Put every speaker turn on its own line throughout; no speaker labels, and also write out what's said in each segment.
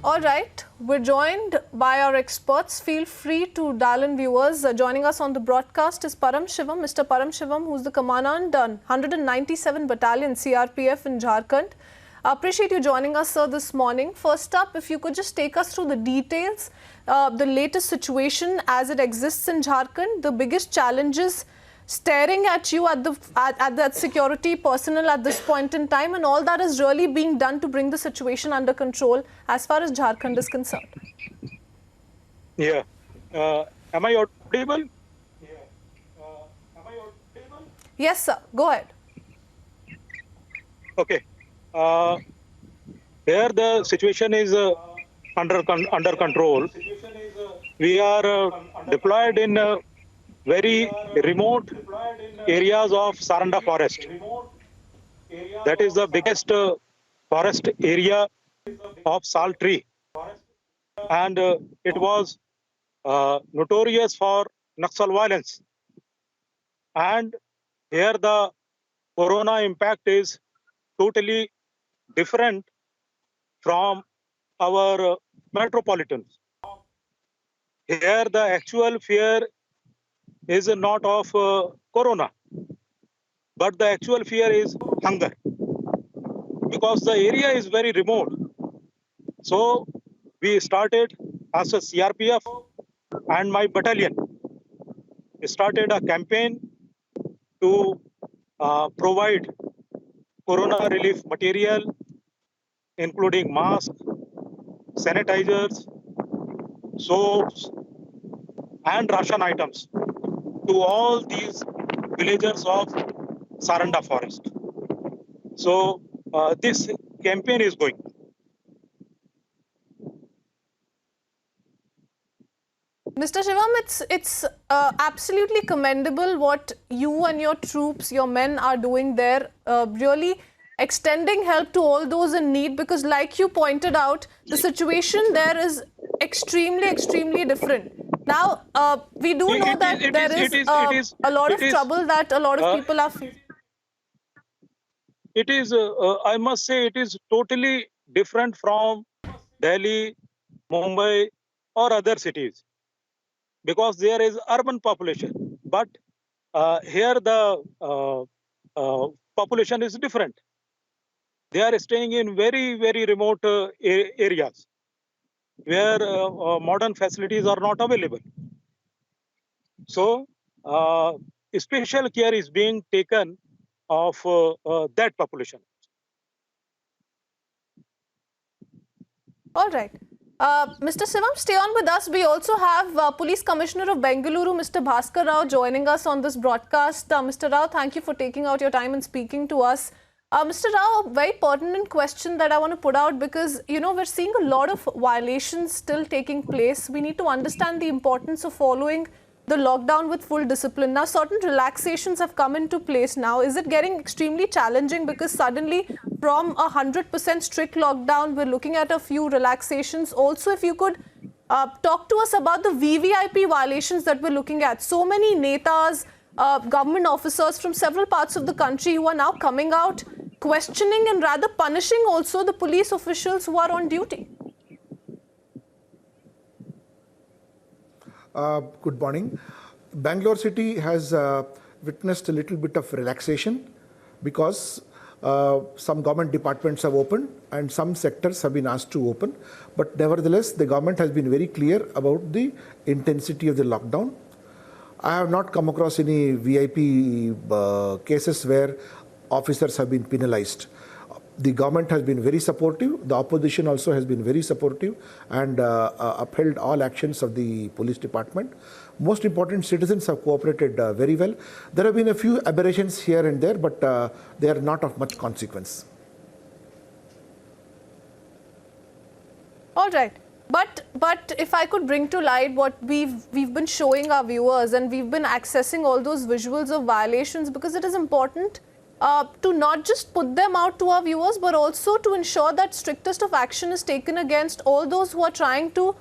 All right, we're joined by our experts. Feel free to dial in, viewers. Joining us on the broadcast is Param Shivam, Mr. Param Shivam, who's the commandant 197 Battalion CRPF in Jharkhand. Appreciate you joining us, sir, this morning. First up, if you could just take us through the details, the latest situation as it exists in Jharkhand, the biggest challenges staring at you at that security personnel at this point in time, and all that is really being done to bring the situation under control as far as Jharkhand is concerned.
Yeah. Am I audible?
Yes, sir. Go ahead.
Okay. Here the situation is under control. We are deployed in very remote areas of Saranda forest. That is the biggest forest area of sal tree. And it was notorious for Naxal violence. And here the corona impact is totally different from our metropolitans. Here the actual fear is not of corona, but the actual fear is hunger, because the area is very remote. So we started as a CRPF and my battalion started a campaign to provide corona relief material, including masks, sanitizers, soaps, and ration items to all these villagers of Saranda forest. So this campaign is going.
Mr. Shivam, it's absolutely commendable what you and your troops, your men are doing there, really extending help to all those in need, because like you pointed out, the situation there is extremely different. Now, we do know that there is a lot of trouble that a lot of people are facing.
It is, I must say, it is totally different from Delhi, Mumbai, or other cities, because there is urban population. But here the population is different. They are staying in very remote areas where modern facilities are not available. So special care is being taken of that population.
All right. Mr. Shivam, stay on with us. We also have Police Commissioner of Bengaluru, Mr. Bhaskar Rao, joining us on this broadcast. Mr. Rao, thank you for taking out your time and speaking to us. Mr. Rao, a very pertinent question that I want to put out, because, you know, we're seeing a lot of violations still taking place. We need to understand the importance of following the lockdown with full discipline. Now, certain relaxations have come into place now. Is it getting extremely challenging, because suddenly from 100% strict lockdown, we're looking at a few relaxations? Also, if you could talk to us about the VVIP violations that we're looking at. So many netas, government officers from several parts of the country who are now coming out, questioning and rather punishing also the police officials who are on duty.
Good morning. Bangalore city has witnessed a little bit of relaxation, because some government departments have opened and some sectors have been asked to open. But nevertheless, the government has been very clear about the intensity of the lockdown. I have not come across any VIP cases where officers have been penalized. The government has been very supportive. The opposition also has been very supportive and upheld all actions of the police department. Most important, citizens have cooperated very well. There have been a few aberrations here and there, but they are not of much consequence.
All right. But if I could bring to light what we've been showing our viewers, and we've been accessing all those visuals of violations, because it is important to not just put them out to our viewers, but also to ensure that strictest of action is taken against all those who are trying to,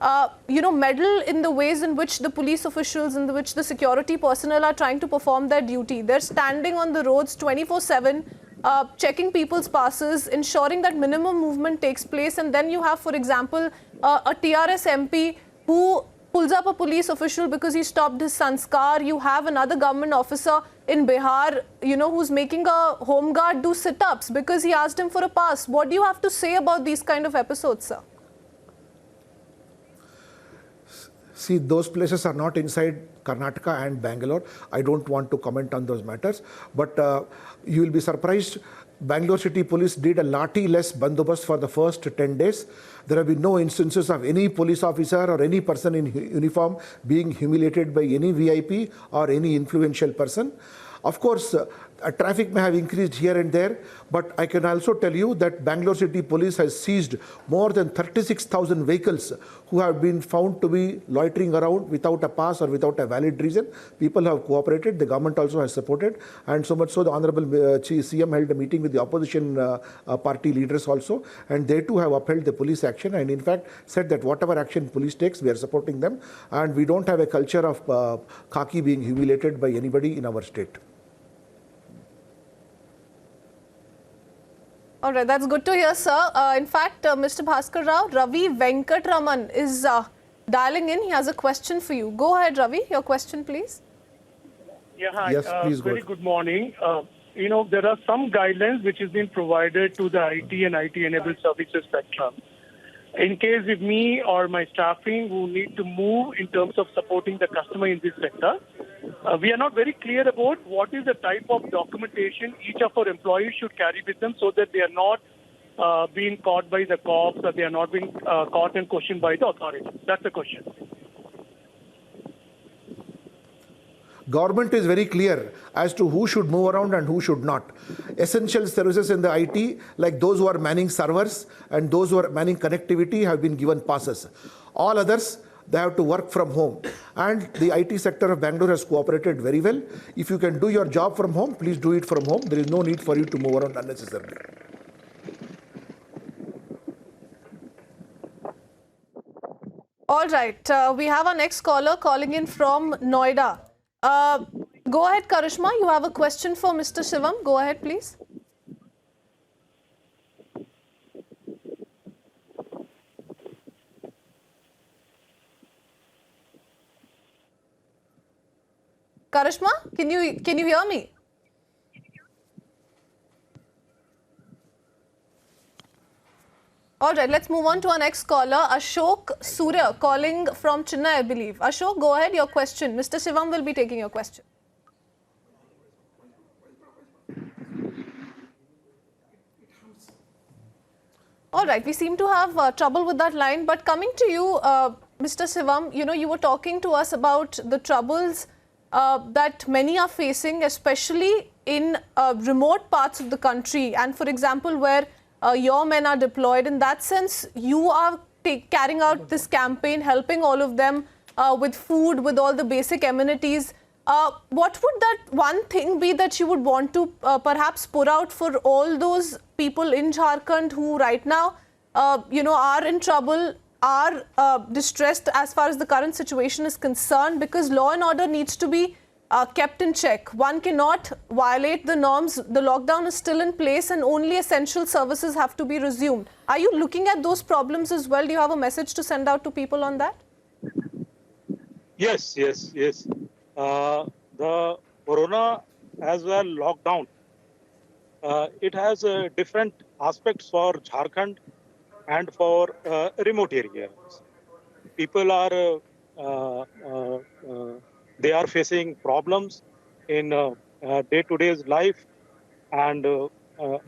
meddle in the ways in which the police officials, in which the security personnel are trying to perform their duty. They're standing on the roads 24/7, checking people's passes, ensuring that minimum movement takes place, and then you have, for example, a TRS MP who pulls up a police official because he stopped his son's car. You have another government officer in Bihar, who's making a home guard do sit-ups because he asked him for a pass. What do you have to say about these kind of episodes, sir?
See, those places are not inside Karnataka and Bangalore. I don't want to comment on those matters, but you will be surprised. Bangalore City Police did a lathi-less bandobast for the first 10 days. There have been no instances of any police officer or any person in uniform being humiliated by any VIP or any influential person. Of course, traffic may have increased here and there, but I can also tell you that Bangalore City Police has seized more than 36,000 vehicles who have been found to be loitering around without a pass or without a valid reason. People have cooperated, the government also has supported, and so much so the Honorable CM held a meeting with the opposition party leaders also, and they too have upheld the police action and in fact said that whatever action police takes, we are supporting them, and we don't have a culture of khaki being humiliated by anybody in our state.
All right, that's good to hear, sir. In fact, Mr. Bhaskar Rao, Ravi Venkatraman is dialing in. He has a question for you. Go ahead, Ravi. Your question, please.
Yeah, hi.
Yes, please go
Very
ahead.
good morning. There are some guidelines which has been provided to the IT and IT-enabled services spectrum. In case if me or my staffing who need to move in terms of supporting the customer in this sector, we are not very clear about what is the type of documentation each of our employees should carry with them so that they are not being caught by the cops or they are not being caught and questioned by the authorities. That's the question.
Government is very clear as to who should move around and who should not. Essential services in the IT, like those who are manning servers and those who are manning connectivity, have been given passes. All others, they have to work from home. And the IT sector of Bangalore has cooperated very well. If you can do your job from home, please do it from home. There is no need for you to move around unnecessarily.
All right, we have our next caller calling in from Noida. Go ahead, Karishma. You have a question for Mr. Shivam. Go ahead, please. Karishma, can you hear me? All right, let's move on to our next caller, Ashok Surya, calling from Chennai, I believe. Ashok, go ahead, your question. Mr. Shivam will be taking your question. All right, we seem to have trouble with that line, but coming to you, Mr. Shivam, you were talking to us about the troubles that many are facing, especially in remote parts of the country, and for example, where your men are deployed. In that sense, you are carrying out this campaign, helping all of them with food, with all the basic amenities. What would that one thing be that you would want to perhaps put out for all those people in Jharkhand who right now, are in trouble, are distressed as far as the current situation is concerned, because law and order needs to be kept in check. One cannot violate the norms. The lockdown is still in place and only essential services have to be resumed. Are you looking at those problems as well? Do you have a message to send out to people on that?
Yes. The corona as well lockdown, it has different aspects for Jharkhand and for remote areas. People are they are facing problems in day-to-day life and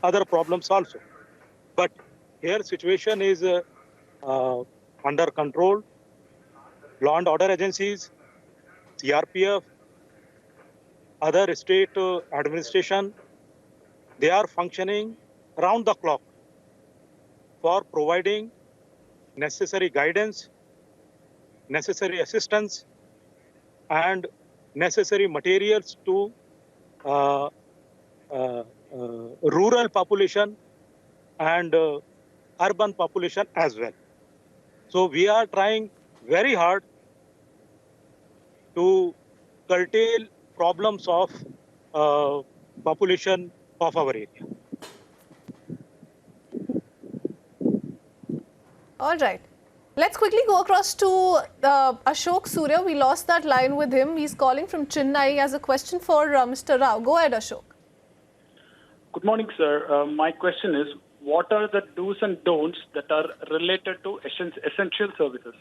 other problems also. But here situation is under control. Law and order agencies, CRPF, other state administration, they are functioning round the clock for providing necessary guidance, necessary assistance, and necessary materials to rural population and urban population as well. So we are trying very hard to curtail problems of population of our area.
All right. Let's quickly go across to Ashok Surya. We lost that line with him. He's calling from Chennai as a question for Mr. Rao. Go ahead, Ashok.
Good morning, sir. My question is, what are the do's and don'ts that are related to essential services?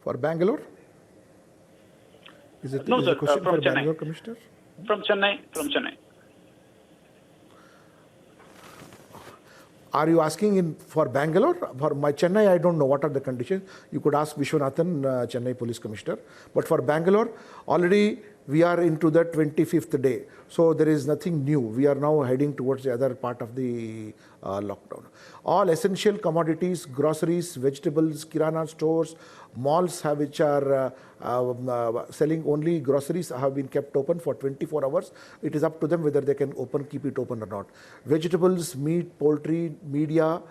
For Bangalore? Is it
No,
is
sir,
the question
from
for
Chennai.
Bangalore, Commissioner?
From Chennai.
Are you asking for Bangalore? For my Chennai, I don't know what are the conditions. You could ask Vishwanathan, Chennai Police Commissioner. But for Bangalore, already we are into the 25th day. So there is nothing new. We are now heading towards the other part of the lockdown. All essential commodities, groceries, vegetables, kirana stores, malls which are selling only groceries have been kept open for 24 hours. It is up to them whether they can keep it open or not. Vegetables, meat, poultry, media,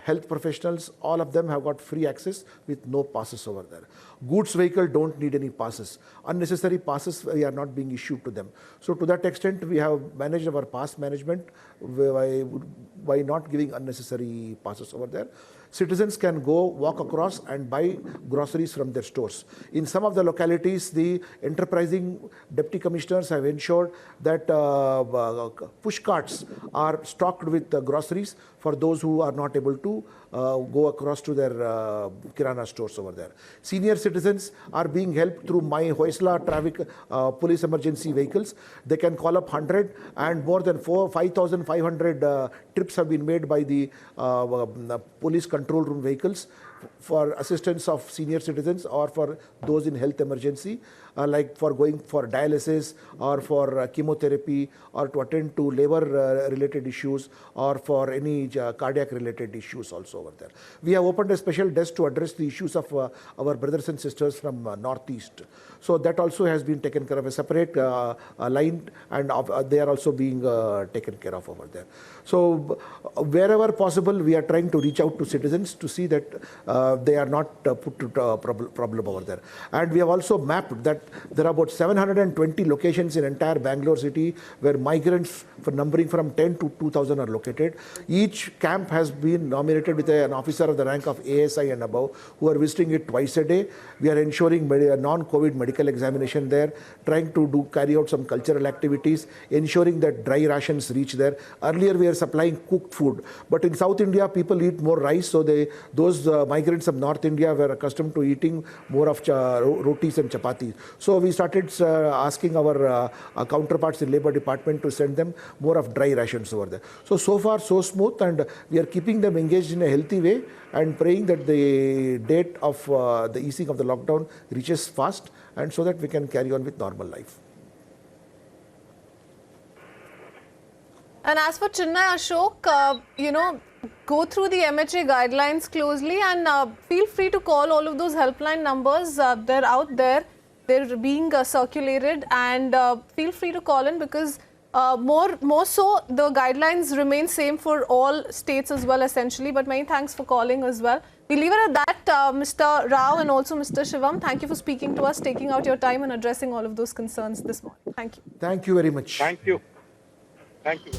health professionals, all of them have got free access with no passes over there. Goods vehicle don't need any passes. Unnecessary passes are not being issued to them. So to that extent, we have managed our pass management by not giving unnecessary passes over there. Citizens can go walk across and buy groceries from their stores. In some of the localities, the enterprising deputy commissioners have ensured that push carts are stocked with groceries for those who are not able to go across to their kirana stores over there. Senior citizens are being helped through My Hoysala traffic police emergency vehicles. They can call up 100, and more than 5,500 trips have been made by the police control room vehicles for assistance of senior citizens or for those in health emergency, like for going for dialysis or for chemotherapy or to attend to labor related issues or for any cardiac related issues also over there. We have opened a special desk to address the issues of our brothers and sisters from Northeast. So that also has been taken care of, a separate line, and they are also being taken care of over there. So wherever possible, we are trying to reach out to citizens to see that they are not put to problem over there. And we have also mapped that there are about 720 locations in entire Bangalore city where migrants numbering from 10 to 2,000 are located. Each camp has been nominated with an officer of the rank of ASI and above who are visiting it twice a day. We are ensuring non-COVID medical examination there, trying to carry out some cultural activities, ensuring that dry rations reach there. Earlier we are supplying cooked food, but in South India people eat more rice, so those migrants of North India were accustomed to eating more of rotis and chapatis. So we started asking our counterparts in Labour Department to send them more of dry rations over there. So far so smooth, and we are keeping them engaged in a healthy way and praying that the date of the easing of the lockdown reaches fast, and so that we can carry on with normal life.
And as for Chennai, Ashok, go through the MHA guidelines closely and feel free to call all of those helpline numbers. They're out there. They're being circulated, and feel free to call in because more so the guidelines remain same for all states as well, essentially. But many thanks for calling as well. We leave it at that, Mr. Rao and also Mr. Shivam. Thank you for speaking to us, taking out your time and addressing all of those concerns this morning. Thank you.
Thank you very much.
Thank you. Thank you.